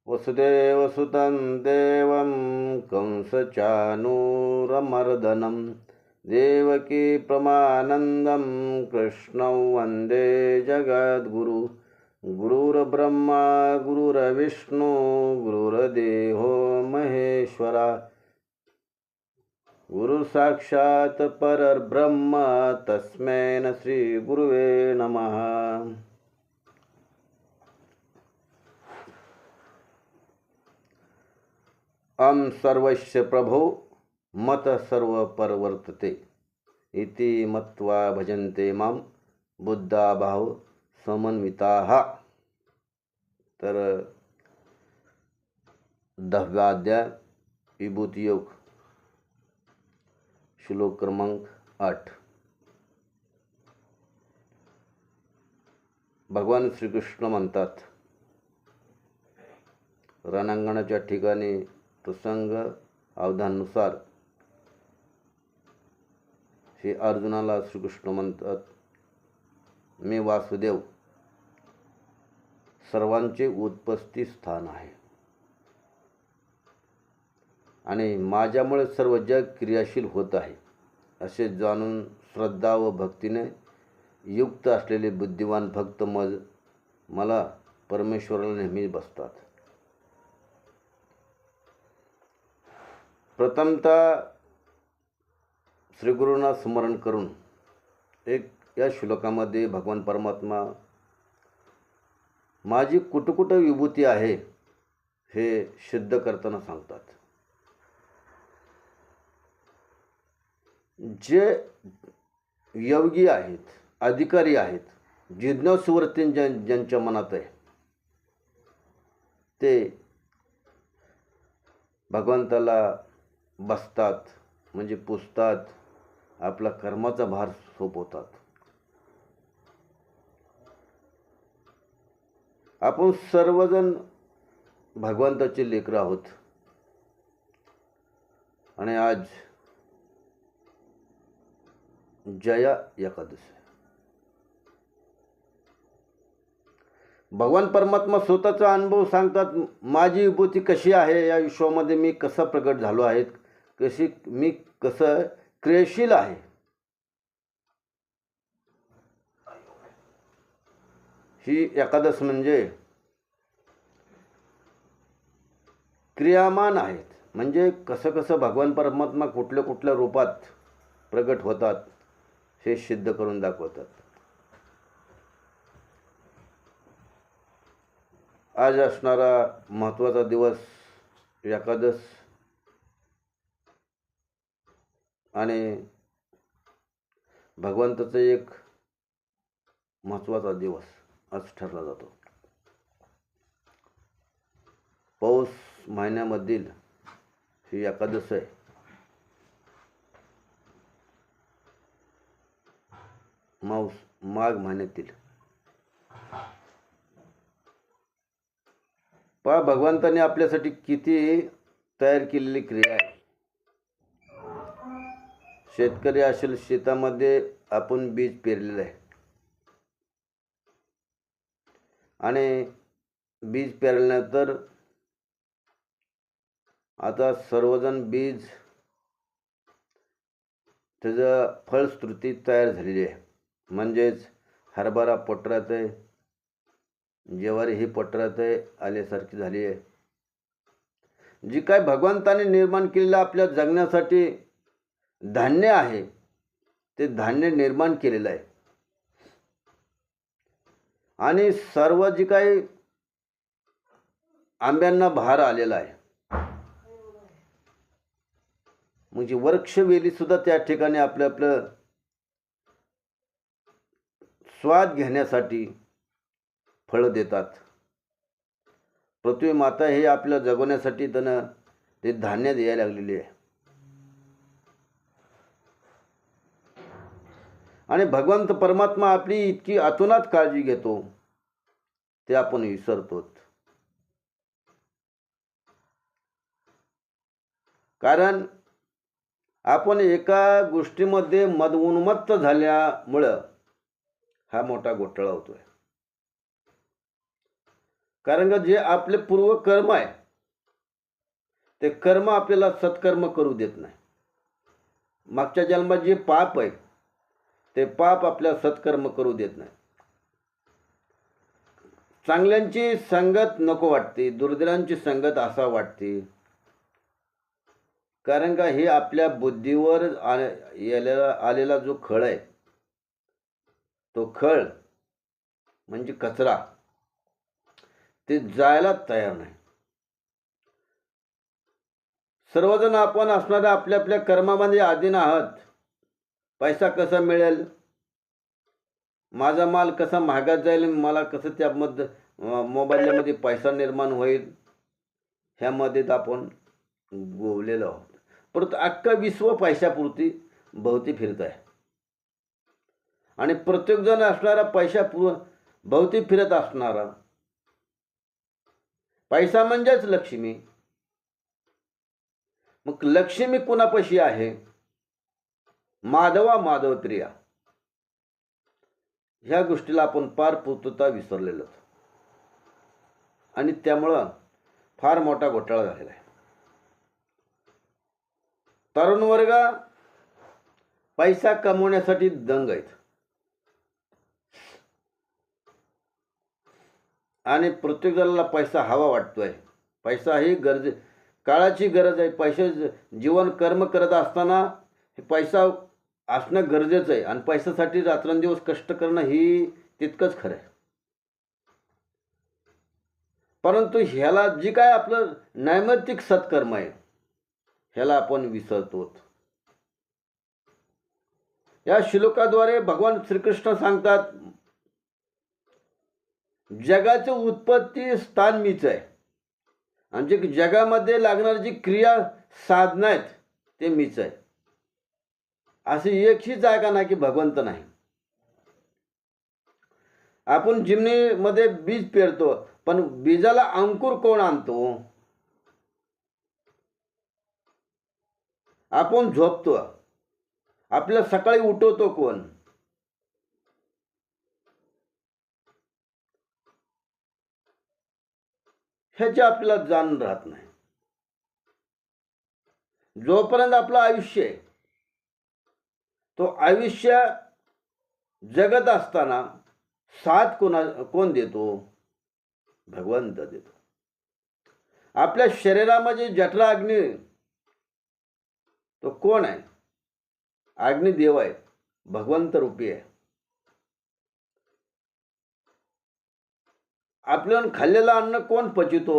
वसुदेवसुतं देवं कंसचानूरमर्दनं देवकी प्रमानन्दं कृष्णं वन्दे जगद्गुरु। गुरुर्ब्रह्मा गुरुर्विष्णु गुरुर्देवो महेश्वरा गुरु साक्षात् परब्रह्म तस्मै श्री गुरुवे नमः। अम सर्वस्य प्रभो मत सर्व परवर्तते इति मत्वा भजन्ते मां बुद्धा भाव समन्विताः। तर 10वा अध्याय विभूती योग श्लोक क्रमांक 8। भगवान श्रीकृष्ण म्हणतात, रणांगणाच्या ठिकाणी प्रसंग अवधानुसार श्री अर्जुनाला श्रीकृष्ण म्हणतात, मी वासुदेव सर्वांचे उत्पत्ती स्थान आहे आणि माझ्यामुळे सर्व जग क्रियाशील होत आहे असे जाणून श्रद्धा व भक्तीने युक्त असलेले बुद्धिवान भक्त मला परमेश्वराला नेहमी बसतात। प्रथमतः श्री गुरुना स्मरण करून या श्लोकामध्ये भगवान परमात्मा माझी कुठकुठे विभूती आहे हे सिद्ध करताना सांगतात। जे योगी आहेत, अधिकारी आहेत, जिज्ञासू वृत्ती ज्यांच्या मनात आहे ते भगवंताला बसतात, म्हणजे पुजतात, आपला कर्माचा भार सोपवतात। आपण सर्वजण भगवंताचे लेकरं आहोत आणि आज जया एकादशी। भगवान परमात्मा स्वतःचा अनुभव सांगतात, माझी विभूती कशी आहे, या विश्वामध्ये मी कसा प्रकट झालो आहे, मी कसं क्रियाशील आहे। ही एकादश म्हणजे क्रियामान आहेत, म्हणजे कसं भगवान परमात्मा कुठल्या रूपात प्रकट होतात हे सिद्ध करून दाखवतात। आज असणारा महत्त्वाचा दिवस एकादश आणि भगवंताचा एक महत्त्वाचा दिवस आज ठरला जातो। पौष महिन्यामधील ही एकादश आहे। माघ महिन्यातील पहा भगवंताने आपल्यासाठी किती तयार केलेली क्रिया आहे। शेतकरी असेल, शेतामध्ये आपण बीज पेरलेलं आहे आणि बीज पेरल्यानंतर आता सर्वजण बीज त्याचं फलश्रुती तयार झालेली आहे। म्हणजेच हरभरा पोटरात आहे, ज्वारी ही पोटरात आहे, आल्यासारखी झाली आहे। जी काय भगवंताने निर्माण केलेलं आपल्या जगण्यासाठी धान्य आहे ते धान्य निर्माण केलेलं आहे आणि सर्व जी काही आंब्यांना बहार आलेला आहे, म्हणजे वृक्षवेली सुद्धा त्या ठिकाणी आपलं स्वाद घेण्यासाठी फळ देतात। पृथ्वी माता हे आपल्या जगवण्यासाठी त्यानं ते धान्य द्यायला लागलेले आहे आणि भगवंत परमात्मा आपली इतकी अतोनात काळजी घेतो ते आपण विसरतो। कारण आपण एका गोष्टीमध्ये मदउन्मत्त झाल्यामुळं हा मोठा घोटाळा होतोय। कारण का जे आपले पूर्व कर्म आहे ते कर्म आपल्याला सत्कर्म करू देत नाही. मागच्या जन्मात जे पाप आहे ते पाप आपल्याला सत्कर्म करू देत नाही. चांगल्यांची संगत नको वाटते, दुर्दैवांची संगत असा वाटते. कारण का हे आपल्या बुद्धीवर आलेला जो खळ आहे तो खळ म्हणजे कचरा ते जायला तयार नाही. सर्वजण आपण असणाऱ्या आपल्या आपल्या कर्मामध्ये अधीन आहात. पैसा कसा मिळेल, माझा माल कसा महागात जाईल, मला कसं त्यामध्ये मोबाईलमध्ये पैसा निर्माण होईल, ह्यामध्येच आपण गोवलेलो आहोत. परंतु अख्खं विश्व पैशापुरती भोवती फिरत आहे आणि प्रत्येकजण असणारा भोवती फिरत असणारा. पैसा म्हणजेच लक्ष्मी. मग लक्ष्मी कुणापाशी आहे? माधवा माधव प्रिया. ह्या गोष्टीला आपण पार पूर्तता विसरलेलो आणि त्यामुळं फार मोठा घोटाळा झालेला आहे. तरुण वर्ग पैसा कमवण्यासाठी दंग आहेत आणि प्रत्येक जणाला पैसा हवा वाटतोय. पैसा ही काळाची गरज आहे. पैसे जीवन कर्म करत असताना हे पैसा असणं गरजेचं आहे आणि पैशासाठी रात्रंदिवस कष्ट करणं ही तितकंच खरं आहे. परंतु ह्याला जी काय आपलं नैमित्तिक सत्कर्म आहे ह्याला आपण विसरतो. या श्लोकाद्वारे भगवान श्रीकृष्ण सांगतात जगाचे उत्पत्ती स्थान मीच आहे आणि जगामध्ये लागणारी जी क्रिया साधना आहेत ते मीच आहे. अशी एकही जागा नाही की भगवंत नाही. आपण जिमनीमध्ये बीज पेरतो पण बीजाला अंकुर कोण आणतो? आपण झोपतो, आपल्या सकाळी उठवतो कोण? ह्याचे आपल्याला जाण राहत नाही. जोपर्यंत आपलं आयुष्य आहे तो आयुष्य जगत असताना साथ कोण देतो? भगवंत देतो. आपल्या शरीरामध्ये जठरा अग्नी तो कोण आहे? अग्निदेव आहे, भगवंत रूपी आहे. आपल्याला खाल्लेलं अन्न कोण पचितो?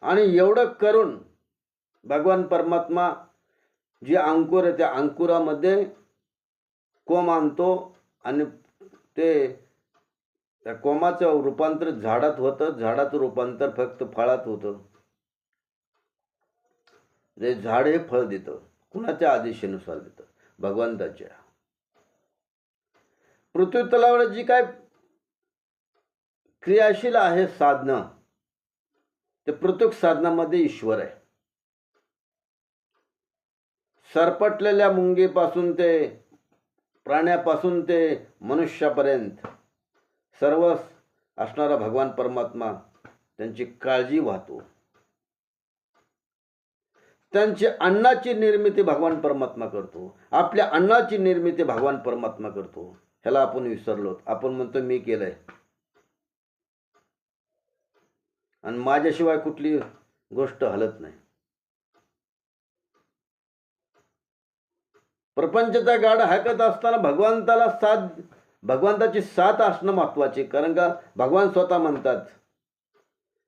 आणि एवढं करून भगवान परमात्मा जे अंकुर आहे त्या अंकुरामध्ये कोंब आणतो आणि ते त्या कोंबाचं रूपांतर झाडात होतं, झाडाचं रूपांतर फक्त फळात होतं. जे झाड हे फळ देतं कुणाच्या आदेशानुसार देतं? भगवंताच्या. पृथ्वी तलावर जी काय क्रियाशील आहे साधना ते प्रत्येक साधनामध्ये ईश्वर आहे. सरपटलेल्या मुंगीपासून ते प्राण्यापासून ते मनुष्यापर्यंत सर्व असणारा भगवान परमात्मा त्यांची काळजी वाहतो. त्यांची अन्नाची निर्मिती भगवान परमात्मा करतो. आपल्या अन्नाची निर्मिती भगवान परमात्मा करतो. ह्याला आपण विसरलो. आपण म्हणतो मी केलंय आणि माझ्याशिवाय कुठली गोष्ट हलत नाही. प्रपंचाचा गाडा हाकत असताना भगवंताची साथ असणं महत्वाचे. कारण का भगवान स्वतः म्हणतात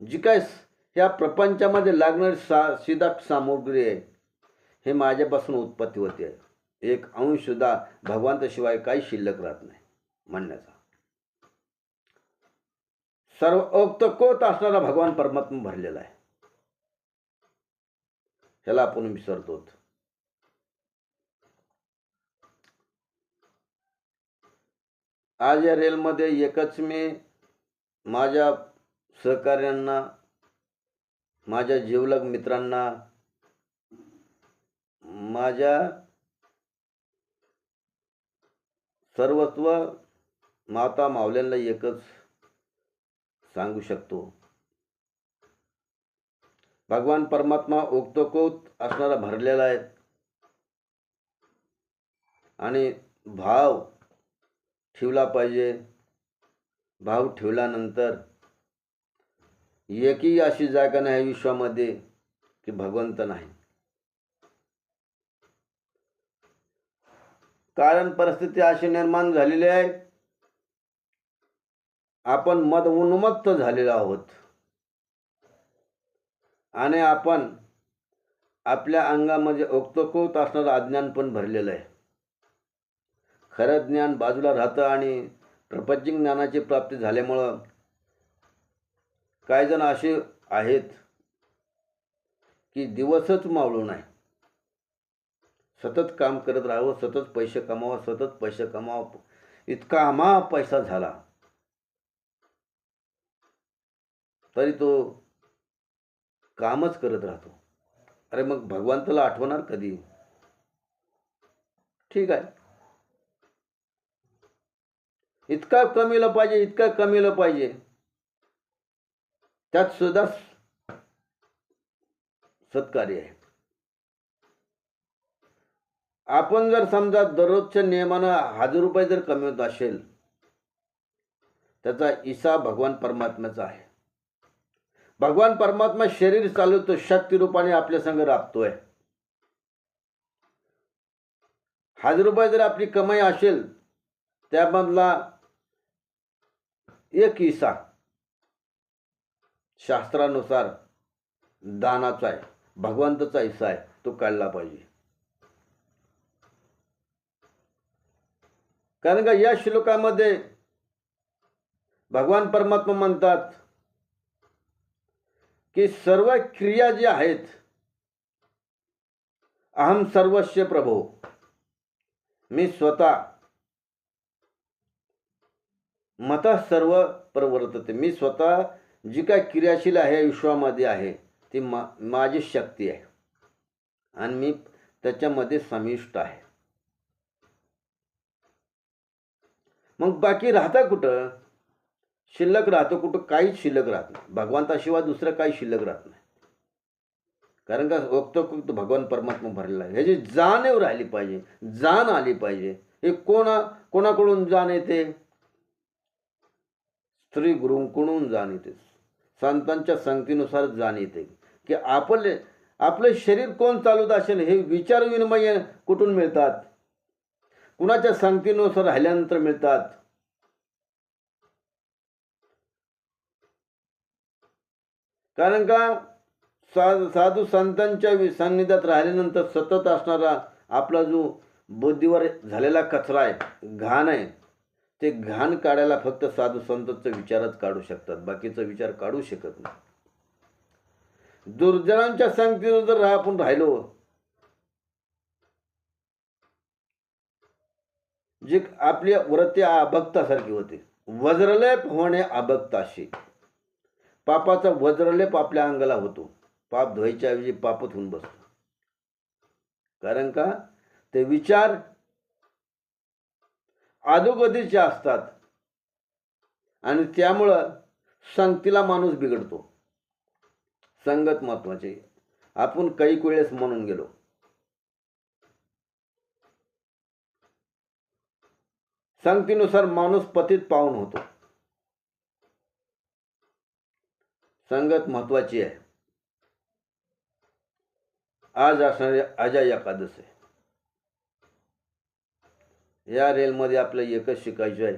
जी काय ह्या प्रपंचामध्ये लागणारी सीधा सामुग्री आहे हे माझ्यापासून उत्पत्ती होते आहे. एक अंश सुद्धा भगवंताशिवाय काही शिल्लक राहत नाही म्हणण्याचा. सर्व ओतप्रोत असणारा भगवान परमात्मा भरलेला आहे. ह्याला आपण विसरतो. आज या रेलमध्ये एकच मी माझ्या सहकार्यांना, माझ्या जीवलग मित्रांना, माझ्या सर्वस्व माता मावल्यांना एकच सांगू शकतो, भगवान परमात्मा ओतप्रोत असणारा भरलेला आहे आणि भाव ठेवला पाहिजे. भाव ठेवल्यानंतर एकही अशी जागा नाही विश्वामध्ये की भगवंत नाही. कारण परिस्थिती अशी निर्माण झालेली आहे, आपण मद उन्मत्त झालेलो आहोत आणि आपण आपल्या अंगामध्ये ओतप्रोत असणारं अज्ञान पण भरलेलं आहे. खरं ज्ञान बाजूला राहतं आणि प्रपंचिक ज्ञानाची प्राप्ती झाल्यामुळं काही जण असे आहेत की दिवसच मावळू नाही, सतत काम करत राहावं, सतत पैसे कमावा, सतत पैसे कमावा, इतका अमाप पैसा झाला तरी तो कामच करत राहतो. अरे मग भगवंताला आठवणार कधी? ठीक आहे, इतका कमीला पाहिजे, इतका कमीला पाहिजे, त्यात सुद्धा सत्कार्य आहे. आपण जर समजा दररोजच्या नियमानं 1000 रुपये जर कमवत असेल, त्याचा हिसाब भगवान परमात्म्याचा आहे. भगवान परमात्मा शरीर चालवतो, शक्ती रूपाने आपल्या संग राबतोय. 1000 रुपये जर आपली कमाई असेल, त्यामधला एक हिस्सा शास्त्रानुसार दानाचा आहे, भगवंताचा हिस्सा आहे, तो काढला पाहिजे. कारण का या श्लोकामध्ये भगवान परमात्मा म्हणतात की सर्व क्रिया जी आहेत, अहम सर्वस्य प्रभो, मी स्वतः मतः सर्व प्रवर्तते, मी स्वतः जी काय क्रियाशील आहे विश्वामध्ये आहे ती माझी शक्ती आहे आणि मी त्याच्यामध्ये समाविष्ट आहे. मग बाकी राहता कुठं? शिल्लक राहतो कुठं? काहीच शिल्लक राहत नाही. भगवंताशिवाय दुसरं काही शिल्लक राहत नाही. कारण का ओतप्रोत भगवान परमात्मा भरलेला आहे. ह्याची जाणीव राहिली पाहिजे, जाण आली पाहिजे. हे कोणाकडून जाण येते? श्री गुरूंकडून जाण येते, संतांच्या संगतीनुसार जाण येते की आपलं शरीर कोण चालवत असेल हे विचार विनिमय कुठून मिळतात? कुणाच्या संगतीनुसार राहिल्यानंतर मिळतात. कारण का साधू संतांच्या सान्निध्यात राहिल्यानंतर सतत असणारा आपला जो बुद्धीवर झालेला कचरा आहे, घाण आहे, ते घाण काढायला फक्त साधू संतांचा विचारच काढू शकतात, बाकीचा विचार काढू शकत नाही. दुर्जनांच्या संगतीवर जर आपण राहिलो, जी आपली वृत्ती अभक्तासारखी होते. वज्रलेप होणे अभक्ताशी, पापाचा वज्रलेप आपल्या अंगाला होतो. पाप धुवायच्या ऐवजी पापच होऊन बसतो. कारण का ते विचार अधोगतीचे असतात आणि त्यामुळं संगतीला माणूस बिघडतो. संगत महत्वाची. आपण काही वेळेस म्हणून गेलो, संगतीनुसार माणूस पतित पावन होतो. संगत महत्वाची आहे. आज असणारी अजय एकादश आहे. या रेलमध्ये आपल्याला एकच शिकायचं आहे,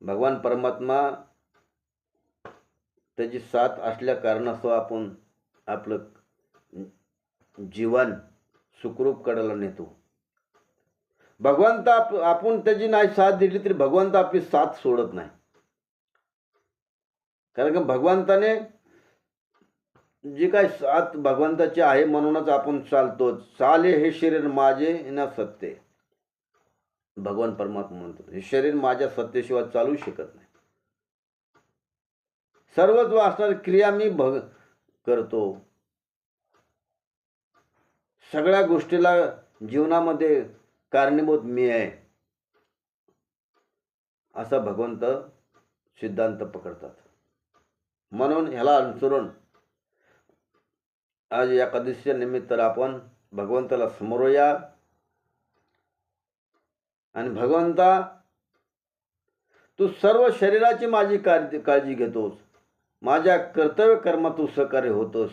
भगवान परमात्मा त्याची साथ असल्या कारणास्तव आपण आपलं जीवन सुखरूप करायला नेतो. भगवंत आपण त्याची नाही साथ दिली तरी भगवंत आपली साथ सोडत नाही. कारण की भगवंताने जी काय साथ भगवंताची आहे म्हणूनच आपण चालतो. चाले हे शरीर माझे न सत्य, भगवान परमात्मा म्हणतो हे शरीर माझ्या सत्तेशिवाय चालू शकत नाही. सर्वच असणारी क्रिया मी करतो. सगळ्या गोष्टीला जीवनामध्ये कारणीभूत मी आहे. असा भगवंत सिद्धांत पकडतात. म्हणून ह्याला अनुसरून आज एकादशीच्या निमित्तानं आपण भगवंताला समोरूया आणि भगवंता, तू सर्व शरीराची माझी काळजी घेतोस, माझ्या कर्तव्य कर्मात तू सहकार्य होतोस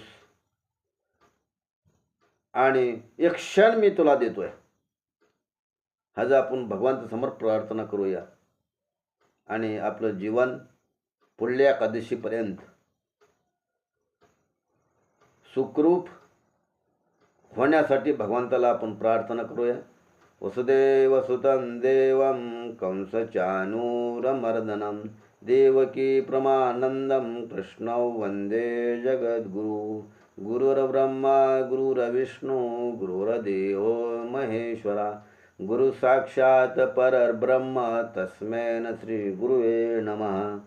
आणि एक क्षण मी तुला देतोय. आज आपण भगवंतासमोर प्रार्थना करूया आणि आपलं जीवन पुढल्या एकादशीपर्यंत सुखरूप होण्यासाठी भगवंताला आपण प्रार्थना करूया. वसुदेवसुतं देवं कंसचानूरमर्दनं देवकी प्रमानंदं कृष्णौ वंदे जगद्गुरु. गुरुर्ब्रह्मा गुरुर्विष्णू गुरुर्देवो महेश्वरा. गुरु साक्षात परब्रह्म तस्मै श्री गुरुवे नमः.